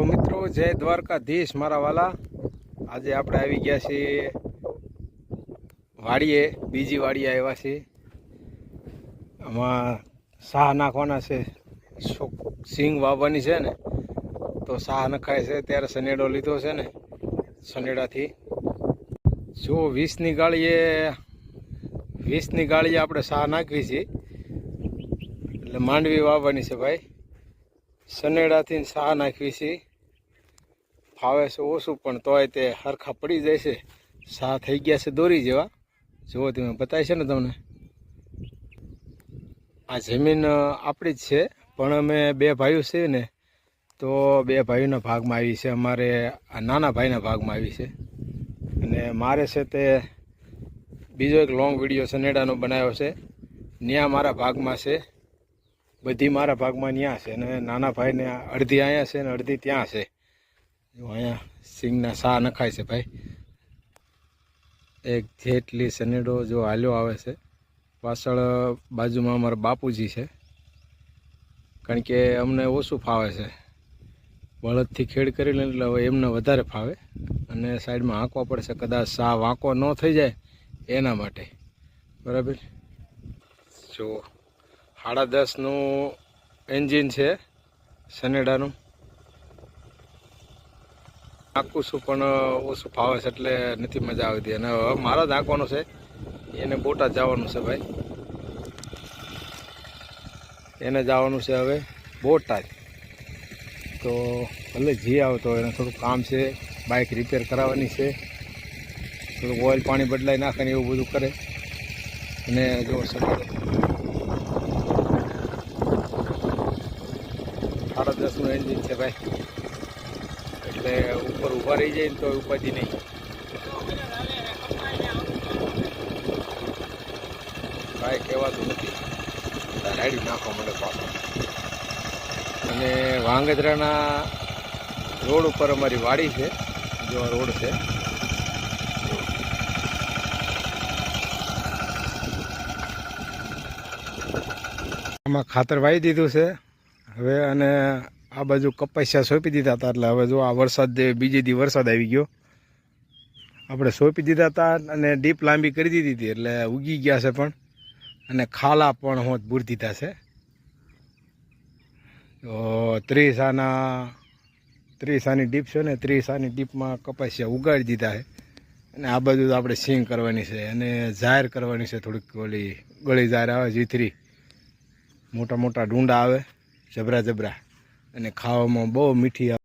Hello મિત્રો, જય દ્વારકાધીશ મારા વાલા। આજે આપણે આવી ગયા છીએ વાડીએ, બીજી વાડીએ આવ્યા છીએ। આમાં શાહ નાખવાના છે, સિંગ વાવવાની છે ને, તો શાહ નખાય છે ત્યારે સનેડો લીધો છે ને, સનેડાથી જો 20ની ગાળીએ આપણે શાહ નાખવી છે, એટલે માંડવી વાવવાની છે ભાઈ। સનેડાથી શાહ નાખવી છે, ફાવે છે ઓછું પણ તોય તે હરખા પડી જાય છે। શાહ થઈ ગયા છે દોરી જેવા, જુઓ તમે, બતાય છે ને તમને। આ જમીન આપણી જ છે, પણ અમે બે ભાઈઓ છીએ ને, તો બે ભાઈઓના ભાગમાં આવી છે, અમારે આ નાના ભાઈના ભાગમાં આવી છે। અને મારે છે તે બીજો એક લોંગ વિડીયો સનેડાનો બનાવ્યો છે, ત્યાં મારા ભાગમાં છે, બધી મારા ભાગમાં ત્યાં છે, અને નાના ભાઈને અડધી અહીંયા છે ને અડધી ત્યાં છે। જો અહીંયા સિંગના શાહ નખાય છે ભાઈ। એક જેટલી સનેડો જો હાલ્યો આવે છે। પાછળ બાજુમાં અમારા બાપુજી છે, કારણ કે અમને ઓછું ફાવે છે, બળદથી ખેડ કરી લે એટલે હવે એમને વધારે ફાવે, અને સાઈડમાં હાંકવા પડશે, કદાચ શાહ વાંકો ન થઈ જાય એના માટે, બરાબર। જો 10:30નું એન્જિન છે સનેડાનું, હાંકું છું પણ ઓછું ફાવે છે એટલે નથી મજા આવતી। અને હવે મારો જ હાંકવાનો છે, એને બોટાદ જવાનું છે ભાઈ, એને જવાનું છે હવે બોટાદ। તો ભલે જી આવતો એને થોડુંક કામ છે, બાઇક રિપેર કરાવવાની છે, થોડુંક ઓઇલ પાણી બદલાઈ નાખે ને એવું બધું કરે। અને જો સનેડો 10:30નું એન્જિન છે ભાઈ, એટલે ઉપર ઊભા રહી જાય ને તો ઉપાધિ નહીં। કાંઈ કહેવાતું નથી, રાડી નાખવા મળે પાછો। અને વાંગદરાના રોડ ઉપર અમારી વાડી છે, જો રોડ છે, આમાં ખાતર વાવી દીધું છે હવે। અને આ બાજુ કપાસિયા સોંપી દીધા હતા, એટલે હવે જો આ વરસાદ બીજે દી વરસાદ આવી ગયો, આપણે સોંપી દીધા હતા અને ડીપ લાંબી કરી દીધી હતી, એટલે ઉગી ગયા છે પણ, અને ખાલા પણ હોત બૂર દીધા છે। તો 30 આની ડીપ છે ને, 30 આની ડીપમાં કપાસિયા ઉગાડી દીધા છે। અને આ બાજુ તો આપણે સિંગ કરવાની છે, અને જાહેર કરવાની છે, થોડીક ઓલી ગળી જાહેર આવે જીથરી, મોટા મોટા ડુંડા આવે, જબરા જબરા, અને ખાવામાં બહુ મીઠી આવે।